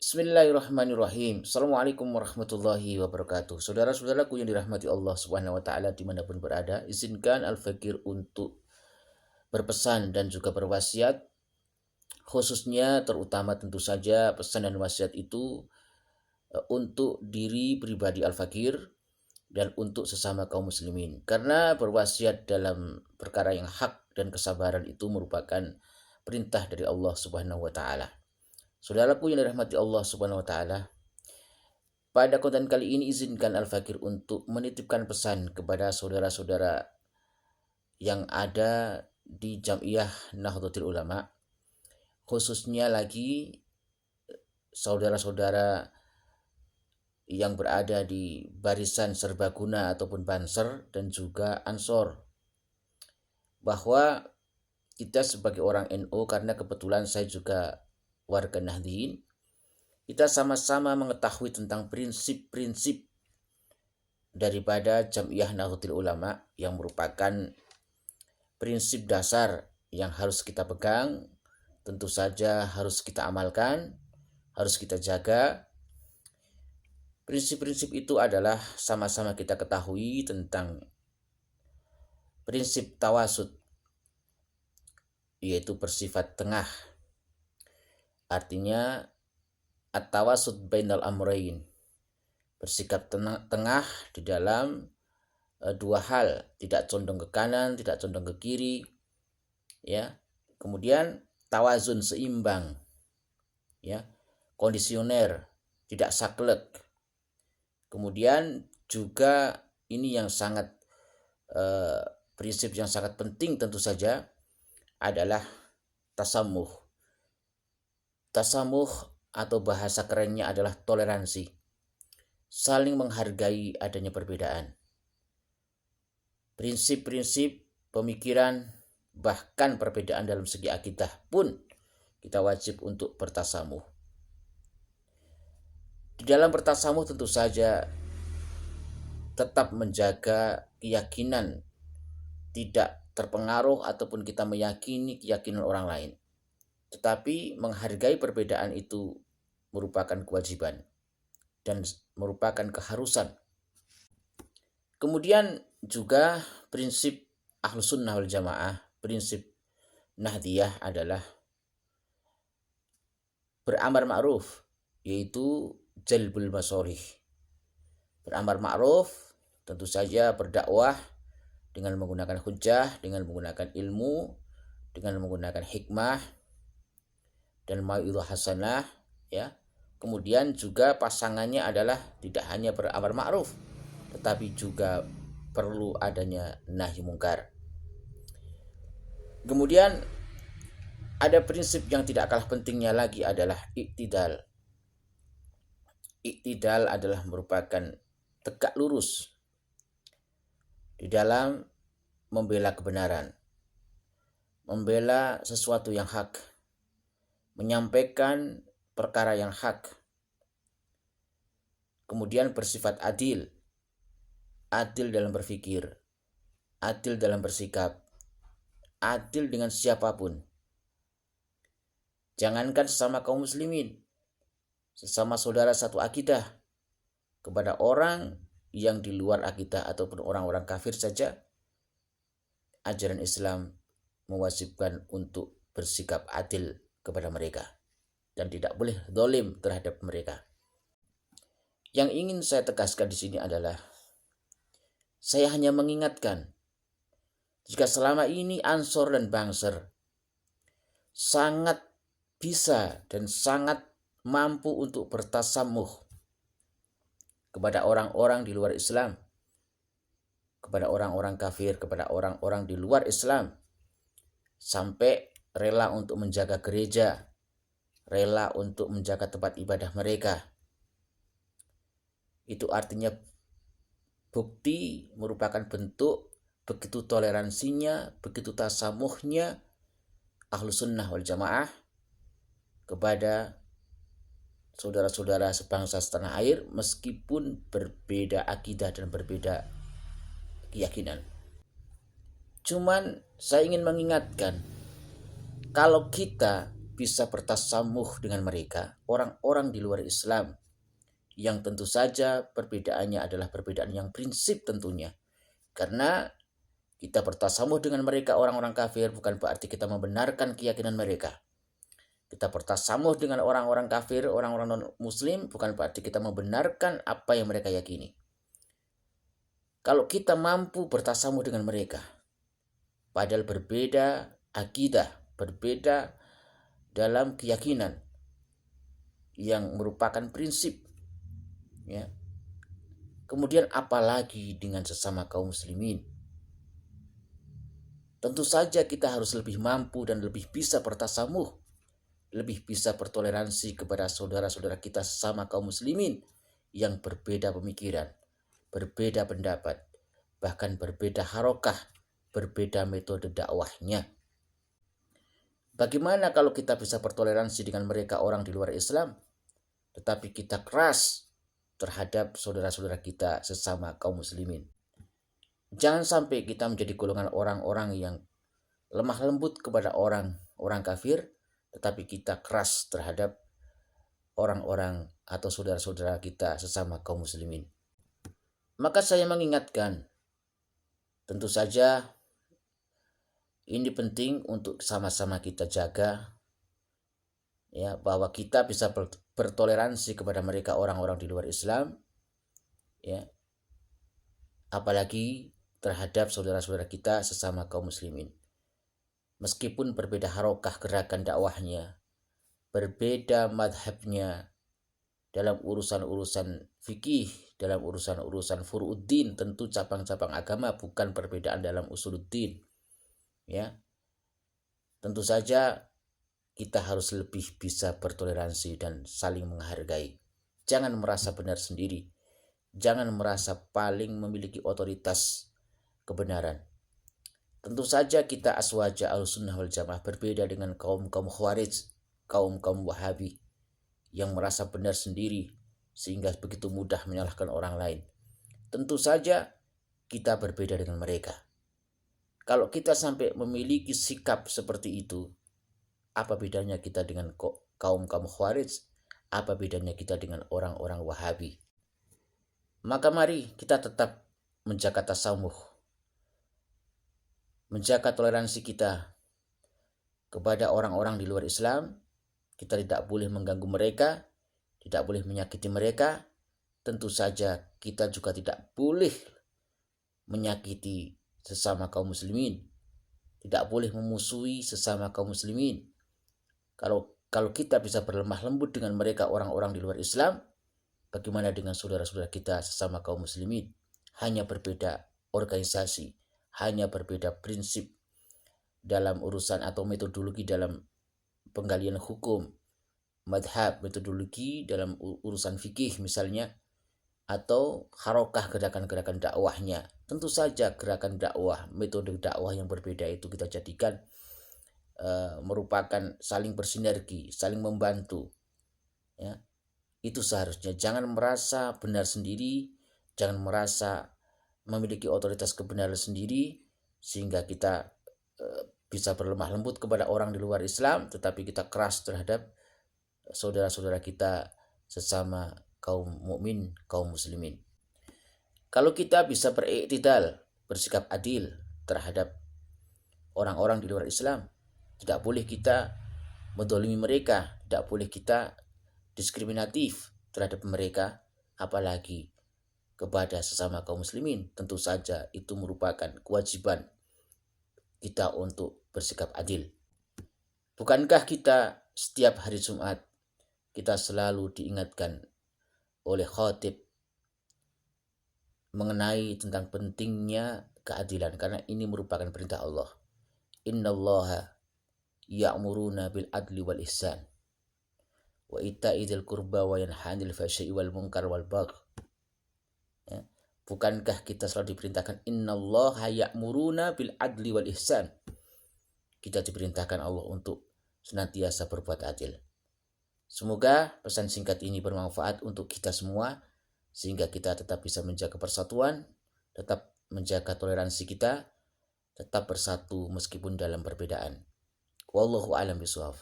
Bismillahirrahmanirrahim. Assalamualaikum warahmatullahi wabarakatuh. Saudara-saudaraku yang dirahmati Allah Subhanahu wa taala dimanapun berada, izinkan Al-Fakir untuk berpesan dan juga berwasiat, khususnya terutama tentu saja pesan dan wasiat itu untuk diri pribadi Al-Fakir dan untuk sesama kaum muslimin. Karena berwasiat dalam perkara yang hak dan kesabaran itu merupakan perintah dari Allah Subhanahu wa taala. Saudaraku yang dirahmati Allah Subhanahu wa taala, pada konten kali ini izinkan Al-Fakir untuk menitipkan pesan kepada saudara-saudara yang ada di Jamiah Nahdlatul Ulama, khususnya lagi saudara-saudara yang berada di barisan serbaguna ataupun Banser dan juga Ansor, bahwa kita sebagai orang NU, karena kebetulan saya juga warga Nahdliyin, kita sama-sama mengetahui tentang prinsip-prinsip daripada Jamiah Nahdlatul Ulama yang merupakan prinsip dasar yang harus kita pegang, tentu saja harus kita amalkan, harus kita jaga. Prinsip-prinsip itu adalah sama-sama kita ketahui tentang prinsip tawasud, yaitu bersifat tengah. Artinya at-tawasud bainal amrayn, bersikap tengah di dalam dua hal, tidak condong ke kanan, tidak condong ke kiri, ya. Kemudian tawazun, seimbang, ya, kondisioner, tidak saklek. Kemudian juga ini yang sangat prinsip yang sangat penting tentu saja adalah tasamuh. Tasamuh atau bahasa kerennya adalah toleransi, saling menghargai adanya perbedaan. Prinsip-prinsip pemikiran, bahkan perbedaan dalam segi akidah pun kita wajib untuk bertasamuh. Di dalam bertasamuh tentu saja tetap menjaga keyakinan, tidak terpengaruh ataupun kita meyakini keyakinan orang lain, tetapi menghargai perbedaan itu merupakan kewajiban dan merupakan keharusan. Kemudian juga prinsip Ahlus Sunnah wal Jamaah, prinsip Nahdiyah adalah beramar ma'ruf, yaitu jalbul masorih. Beramar ma'ruf tentu saja berdakwah dengan menggunakan hujjah, dengan menggunakan ilmu, dengan menggunakan hikmah dan mau'izah hasanah, ya. Kemudian juga pasangannya adalah tidak hanya beramar ma'ruf, tetapi juga perlu adanya nahi mungkar. Kemudian ada prinsip yang tidak kalah pentingnya lagi adalah iktidal. Iktidal adalah merupakan tegak lurus di dalam membela kebenaran, membela sesuatu yang hak, menyampaikan perkara yang hak, kemudian bersifat adil, adil dalam berpikir, adil dalam bersikap, adil dengan siapapun. Jangankan sesama kaum muslimin, sesama saudara satu akidah, kepada orang yang di luar akidah ataupun orang-orang kafir saja, ajaran Islam mewajibkan untuk bersikap adil kepada mereka dan tidak boleh zalim terhadap mereka. Yang ingin saya tegaskan di sini adalah, saya hanya mengingatkan, jika selama ini Ansor dan Banser sangat bisa dan sangat mampu untuk bertasamuh kepada orang-orang di luar Islam, kepada orang-orang kafir, kepada orang-orang di luar Islam, sampai rela untuk menjaga gereja, rela untuk menjaga tempat ibadah mereka. Itu artinya bukti, merupakan bentuk begitu toleransinya, begitu tasamuhnya Ahlus Sunnah wal Jamaah kepada saudara-saudara sebangsa setanah air, meskipun berbeda akidah dan berbeda keyakinan. Cuman saya ingin mengingatkan, kalau kita bisa bertasamuh dengan mereka, orang-orang di luar Islam, yang tentu saja perbedaannya adalah perbedaan yang prinsip tentunya. Karena kita bertasamuh dengan mereka orang-orang kafir bukan berarti kita membenarkan keyakinan mereka. Kita bertasamuh dengan orang-orang kafir, orang-orang non-muslim bukan berarti kita membenarkan apa yang mereka yakini. Kalau kita mampu bertasamuh dengan mereka, padahal berbeda akidah, berbeda dalam keyakinan yang merupakan prinsip, ya. Kemudian apalagi dengan sesama kaum muslimin? Tentu saja kita harus lebih mampu dan lebih bisa bertasamuh, lebih bisa bertoleransi kepada saudara-saudara kita sesama kaum muslimin yang berbeda pemikiran, berbeda pendapat, bahkan berbeda harokah, berbeda metode dakwahnya. Bagaimana kalau kita bisa bertoleransi dengan mereka orang di luar Islam, tetapi kita keras terhadap saudara-saudara kita sesama kaum muslimin? Jangan sampai kita menjadi golongan orang-orang yang lemah lembut kepada orang kafir, tetapi kita keras terhadap orang-orang atau saudara-saudara kita sesama kaum muslimin. Maka saya mengingatkan, tentu saja ini penting untuk sama-sama kita jaga, ya, bahwa kita bisa bertoleransi kepada mereka orang-orang di luar Islam, ya, apalagi terhadap saudara-saudara kita sesama kaum muslimin. Meskipun berbeda harokah gerakan dakwahnya, berbeda madhabnya dalam urusan-urusan fikih, dalam urusan-urusan furu'uddin, tentu cabang-cabang agama, bukan perbedaan dalam usuluddin, ya. Tentu saja kita harus lebih bisa bertoleransi dan saling menghargai. Jangan merasa benar sendiri, jangan merasa paling memiliki otoritas kebenaran. Tentu saja kita aswaja al-sunnah wal jamaah berbeda dengan kaum-kaum khawarij, kaum-kaum wahabi yang merasa benar sendiri sehingga begitu mudah menyalahkan orang lain. Tentu saja kita berbeda dengan mereka. Kalau kita sampai memiliki sikap seperti itu, apa bedanya kita dengan kaum-kaum khawarij? Apa bedanya kita dengan orang-orang wahabi? Maka mari kita tetap menjaga tasamuh, menjaga toleransi kita kepada orang-orang di luar Islam. Kita tidak boleh mengganggu mereka, tidak boleh menyakiti mereka. Tentu saja kita juga tidak boleh menyakiti sesama kaum muslimin, tidak boleh memusuhi sesama kaum muslimin. Kalau kita bisa berlemah lembut dengan mereka orang-orang di luar Islam, bagaimana dengan saudara-saudara kita sesama kaum muslimin? Hanya berbeda organisasi, hanya berbeda prinsip dalam urusan atau metodologi dalam penggalian hukum, madhab, metodologi dalam urusan fikih misalnya, atau harokah gerakan-gerakan dakwahnya. Tentu saja gerakan dakwah, metode dakwah yang berbeda itu kita jadikan merupakan saling bersinergi, saling membantu, ya. Itu seharusnya. Jangan merasa benar sendiri, jangan merasa memiliki otoritas kebenaran sendiri sehingga kita bisa berlemah lembut kepada orang di luar Islam, tetapi kita keras terhadap saudara-saudara kita sesama kaum mukmin, kaum muslimin. Kalau kita bisa beriktidal, bersikap adil terhadap orang-orang di luar Islam, tidak boleh kita menzalimi mereka, tidak boleh kita diskriminatif terhadap mereka, apalagi kepada sesama kaum muslimin. Tentu saja itu merupakan kewajiban kita untuk bersikap adil. Bukankah kita setiap hari Jumat kita selalu diingatkan oleh khatib mengenai tentang pentingnya keadilan, karena ini merupakan perintah Allah. Innallaha ya'muruna bil adli wal ihsan wa ita'idil qurba wa yanhanil fahsya'i wal munkar wal bagh. Ya. Bukankah kita selalu diperintahkan innallaha ya'muruna bil adli wal ihsan? Kita diperintahkan Allah untuk senantiasa berbuat adil. Semoga pesan singkat ini bermanfaat untuk kita semua, sehingga kita tetap bisa menjaga persatuan, tetap menjaga toleransi kita, tetap bersatu meskipun dalam perbedaan. Wallahu a'lam bishawab.